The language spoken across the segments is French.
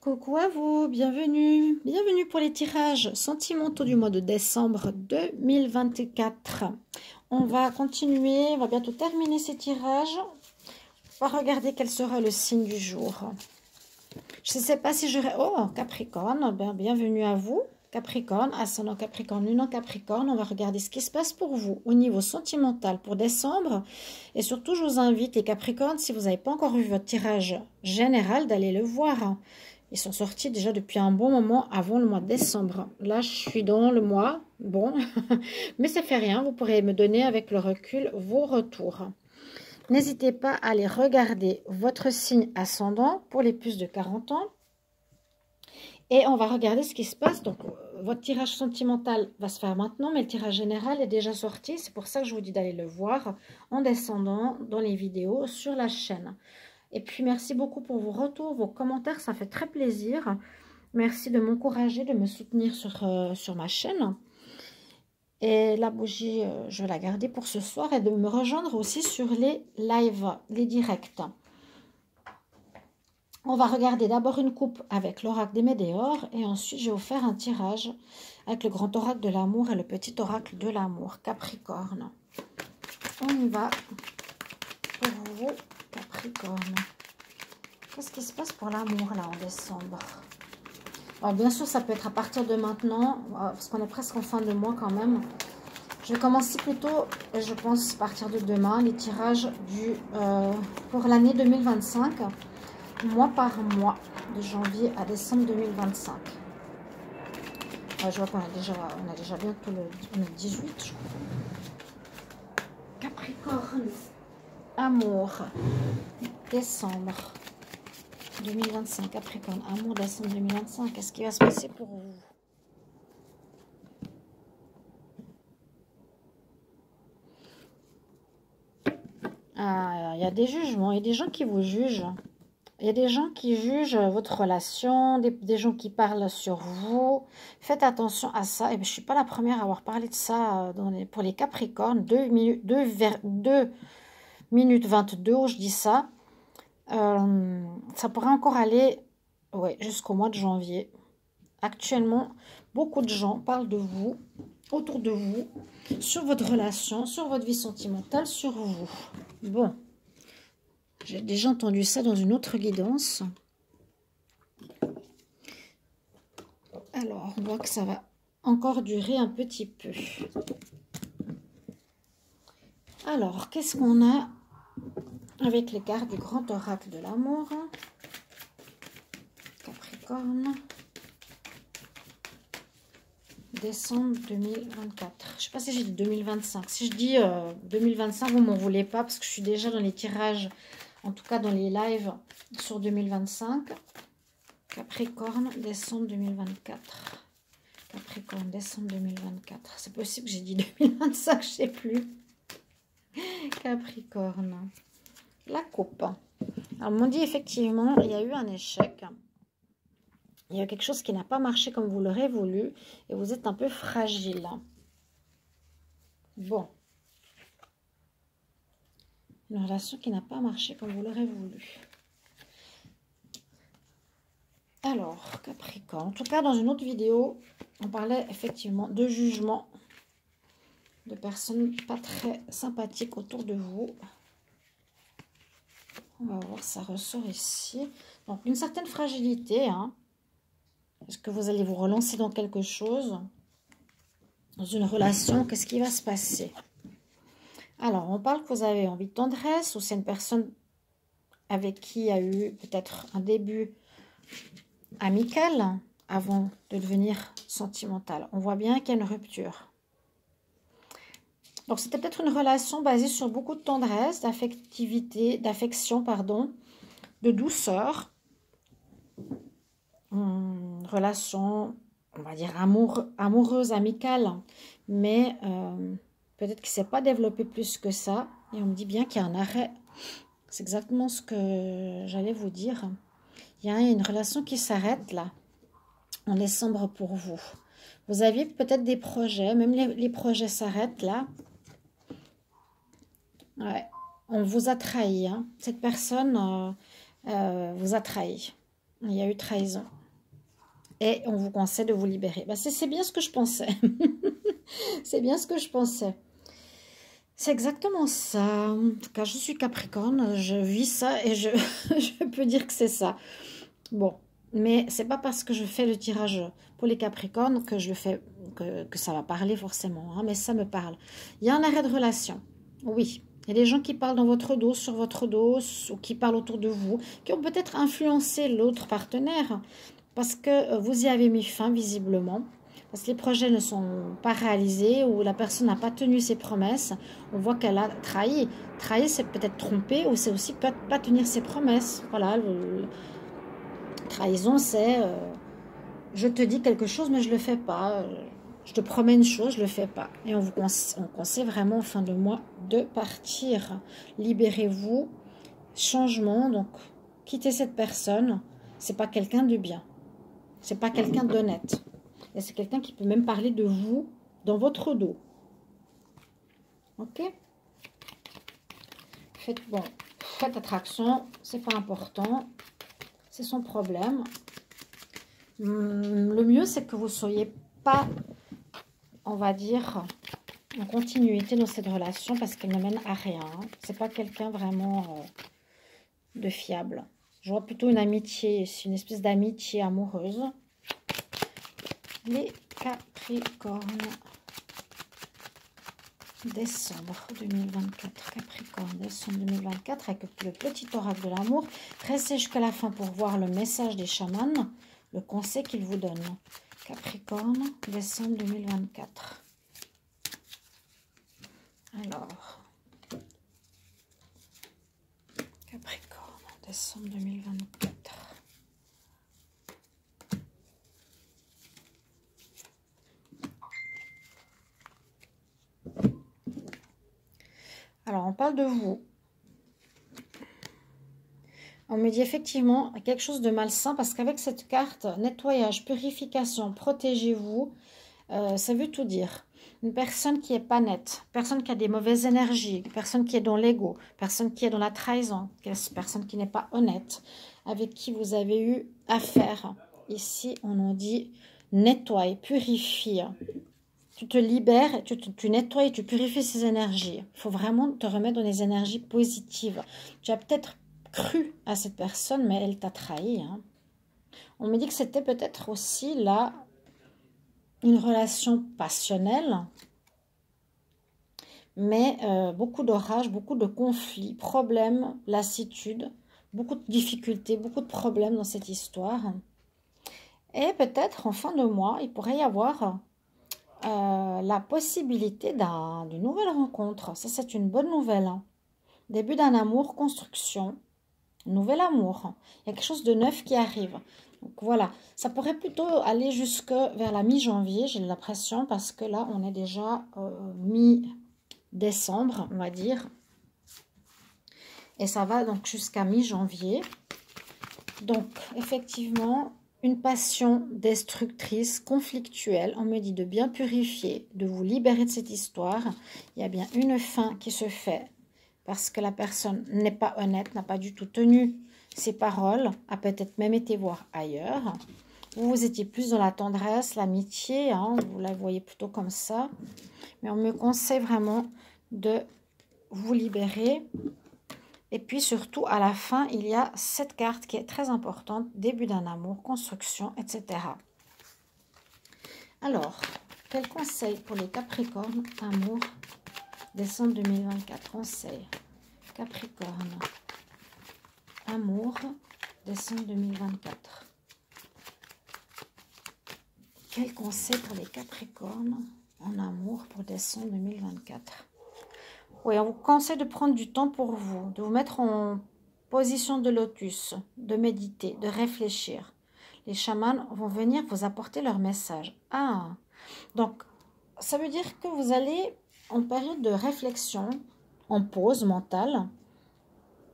Coucou à vous, bienvenue. Bienvenue pour les tirages sentimentaux du mois de décembre 2024. On va continuer, on va bientôt terminer ces tirages. On va regarder quel sera le signe du jour. Je ne sais pas si j'aurai... Oh, Capricorne, bienvenue à vous. Capricorne, ascendant Capricorne, lune en Capricorne. On va regarder ce qui se passe pour vous au niveau sentimental pour décembre. Et surtout, je vous invite, les Capricornes, si vous n'avez pas encore vu votre tirage général, d'aller le voir. Ils sont sortis déjà depuis un bon moment avant le mois de décembre. Là, je suis dans le mois. Bon, mais ça fait rien. Vous pourrez me donner avec le recul vos retours. N'hésitez pas à aller regarder votre signe ascendant pour les plus de 40 ans. Et on va regarder ce qui se passe. Donc, votre tirage sentimental va se faire maintenant, mais le tirage général est déjà sorti. C'est pour ça que je vous dis d'aller le voir en descendant dans les vidéos sur la chaîne. Et puis, merci beaucoup pour vos retours, vos commentaires. Ça fait très plaisir. Merci de m'encourager, de me soutenir sur ma chaîne. Et la bougie, je vais la garder pour ce soir et de me rejoindre aussi sur les lives, les directs. On va regarder d'abord une coupe avec l'oracle des Médéors et ensuite je vais vous faire un tirage avec le grand oracle de l'amour et le petit oracle de l'amour, Capricorne. On y va pour vous, Capricorne. Qu'est-ce qui se passe pour l'amour là en décembre? Alors, bien sûr, ça peut être à partir de maintenant, parce qu'on est presque en fin de mois quand même. Je vais commencer plutôt, je pense, à partir de demain, les tirages pour l'année 2025. Mois par mois, de janvier à décembre 2025. Je vois qu'on a déjà bientôt le 18, je crois. Capricorne, amour, décembre 2025. Capricorne, amour, décembre 2025. Qu'est-ce qui va se passer pour vous? Ah, il y a des jugements, il y a des gens qui vous jugent. Il y a des gens qui jugent votre relation, des gens qui parlent sur vous. Faites attention à ça. Et bien, je ne suis pas la première à avoir parlé de ça pour les Capricornes. 2 minutes 22 où je dis ça. Ça pourrait encore aller jusqu'au mois de janvier. Actuellement, beaucoup de gens parlent de vous, autour de vous, sur votre relation, sur votre vie sentimentale, sur vous. Bon. J'ai déjà entendu ça dans une autre guidance. Alors, on voit que ça va encore durer un petit peu. Alors, qu'est-ce qu'on a avec les cartes du grand oracle de l'amour? Capricorne. Décembre 2024. Je ne sais pas si j'ai dit 2025. Si je dis 2025, vous ne m'en voulez pas parce que je suis déjà dans les tirages, en tout cas dans les lives sur 2025. Capricorne, décembre 2024. Capricorne, décembre 2024. C'est possible que j'ai dit 2025, je ne sais plus. Capricorne. La coupe. Alors, on m'a dit effectivement, il y a eu un échec. Il y a quelque chose qui n'a pas marché comme vous l'aurez voulu. Et vous êtes un peu fragile. Bon. Une relation qui n'a pas marché comme vous l'aurez voulu. Alors, Capricorne. En tout cas, dans une autre vidéo, on parlait effectivement de jugement. De personnes pas très sympathiques autour de vous. On va voir, ça ressort ici. Donc, une certaine fragilité, hein. Est-ce que vous allez vous relancer dans quelque chose? Dans une relation, qu'est-ce qui va se passer? Alors, on parle que vous avez envie de tendresse ou c'est une personne avec qui il y a eu peut-être un début amical avant de devenir sentimental. On voit bien qu'il y a une rupture. Donc, c'était peut-être une relation basée sur beaucoup de tendresse, d'affectivité, d'affection, pardon, de douceur. Relation, on va dire amoureuse, amicale, mais peut-être qu'il ne s'est pas développé plus que ça. Et on me dit bien qu'il y a un arrêt. C'est exactement ce que j'allais vous dire. Il y a une relation qui s'arrête là, en décembre pour vous. Vous aviez peut-être des projets, même les projets s'arrêtent là. Ouais, on vous a trahi. Hein. Cette personne vous a trahi. Il y a eu trahison. Et on vous conseille de vous libérer. Ben, c'est bien ce que je pensais. C'est bien ce que je pensais. C'est exactement ça. En tout cas, je suis Capricorne, je vis ça et je peux dire que c'est ça. Bon, mais c'est pas parce que je fais le tirage pour les Capricornes que je le fais, que ça va parler forcément, hein, mais ça me parle. Il y a un arrêt de relation, oui. Il y a des gens qui parlent dans votre dos, sur votre dos, ou qui parlent autour de vous, qui ont peut-être influencé l'autre partenaire, parce que vous y avez mis fin, visiblement. Parce que les projets ne sont pas réalisés ou la personne n'a pas tenu ses promesses. On voit qu'elle a trahi. Trahir, c'est peut-être tromper ou c'est aussi pas tenir ses promesses. Voilà, trahison, c'est je te dis quelque chose mais je ne le fais pas. Je te promets une chose, je ne le fais pas. Et on conseille vraiment en fin de mois de partir. Libérez-vous. Changement, donc quittez cette personne. C'est pas quelqu'un de bien. C'est pas quelqu'un d'honnête. Et c'est quelqu'un qui peut même parler de vous dans votre dos. Ok? Faites attraction, c'est pas important. C'est son problème. Le mieux, c'est que vous ne soyez pas, on va dire, en continuité dans cette relation parce qu'elle ne mène à rien. C'est pas quelqu'un vraiment de fiable. Je vois plutôt une amitié, c'est une espèce d'amitié amoureuse. Les Capricornes, décembre 2024, Capricorne, décembre 2024, avec le petit oracle de l'amour. Restez jusqu'à la fin pour voir le message des chamans, le conseil qu'ils vous donnent. Capricorne, décembre 2024. Alors, Capricorne, décembre 2024. Alors, on parle de vous. On me dit effectivement quelque chose de malsain parce qu'avec cette carte, nettoyage, purification, protégez-vous, ça veut tout dire. Une personne qui n'est pas nette, personne qui a des mauvaises énergies, personne qui est dans l'ego, personne qui est dans la trahison, personne qui n'est pas honnête, avec qui vous avez eu affaire. Ici, on nous dit nettoie, purifie. Tu te libères, tu nettoies, tu purifies ces énergies. Il faut vraiment te remettre dans les énergies positives. Tu as peut-être cru à cette personne, mais elle t'a trahi. Hein. On me dit que c'était peut-être aussi là une relation passionnelle, mais beaucoup d'orages, beaucoup de conflits, problèmes, lassitude, beaucoup de difficultés, beaucoup de problèmes dans cette histoire. Et peut-être en fin de mois, il pourrait y avoir la possibilité d'une nouvelle rencontre. Ça, c'est une bonne nouvelle. Hein. Début d'un amour, construction, nouvel amour. Il y a quelque chose de neuf qui arrive. Donc voilà, ça pourrait plutôt aller jusque vers la mi-janvier, j'ai l'impression, parce que là, on est déjà mi-décembre, on va dire. Et ça va donc jusqu'à mi-janvier. Donc, effectivement, une passion destructrice, conflictuelle. On me dit de bien purifier, de vous libérer de cette histoire. Il y a bien une fin qui se fait parce que la personne n'est pas honnête, n'a pas du tout tenu ses paroles, a peut-être même été voir ailleurs. Vous étiez plus dans la tendresse, l'amitié, hein, vous la voyez plutôt comme ça. Mais on me conseille vraiment de vous libérer. Et puis surtout, à la fin, il y a cette carte qui est très importante, début d'un amour, construction, etc. Alors, quel conseil pour les Capricornes, amour, décembre 2024, conseil, Capricorne, amour, décembre 2024. Quel conseil pour les Capricornes en amour pour décembre 2024? Oui, on vous conseille de prendre du temps pour vous, de vous mettre en position de lotus, de méditer, de réfléchir. Les chamans vont venir vous apporter leur message. Ah, donc ça veut dire que vous allez en période de réflexion, en pause mentale,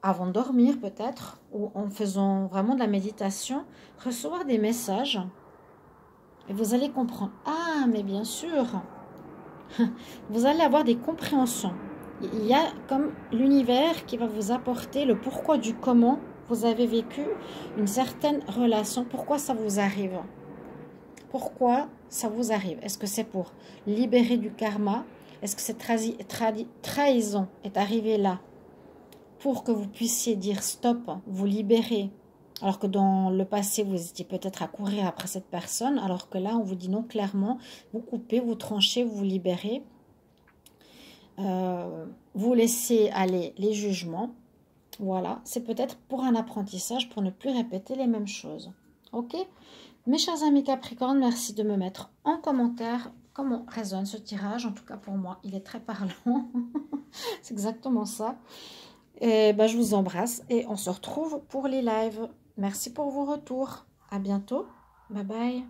avant de dormir peut-être, ou en faisant vraiment de la méditation, recevoir des messages. Et vous allez comprendre. Ah, mais bien sûr, vous allez avoir des compréhensions. Il y a comme l'univers qui va vous apporter le pourquoi du comment Vous avez vécu une certaine relation. Pourquoi ça vous arrive? Pourquoi ça vous arrive? Est-ce que c'est pour libérer du karma? Est-ce que cette trahison est arrivée là pour que vous puissiez dire stop, vous libérer? Alors que dans le passé, vous étiez peut-être à courir après cette personne. Alors que là, on vous dit non clairement. Vous coupez, vous tranchez, vous vous libérez. Vous laissez aller les jugements. Voilà, c'est peut-être pour un apprentissage, pour ne plus répéter les mêmes choses. Ok? Mes chers amis Capricorne, merci de me mettre en commentaire comment résonne ce tirage. En tout cas, pour moi, il est très parlant. C'est exactement ça. Et ben, je vous embrasse et on se retrouve pour les lives. Merci pour vos retours. À bientôt. Bye bye.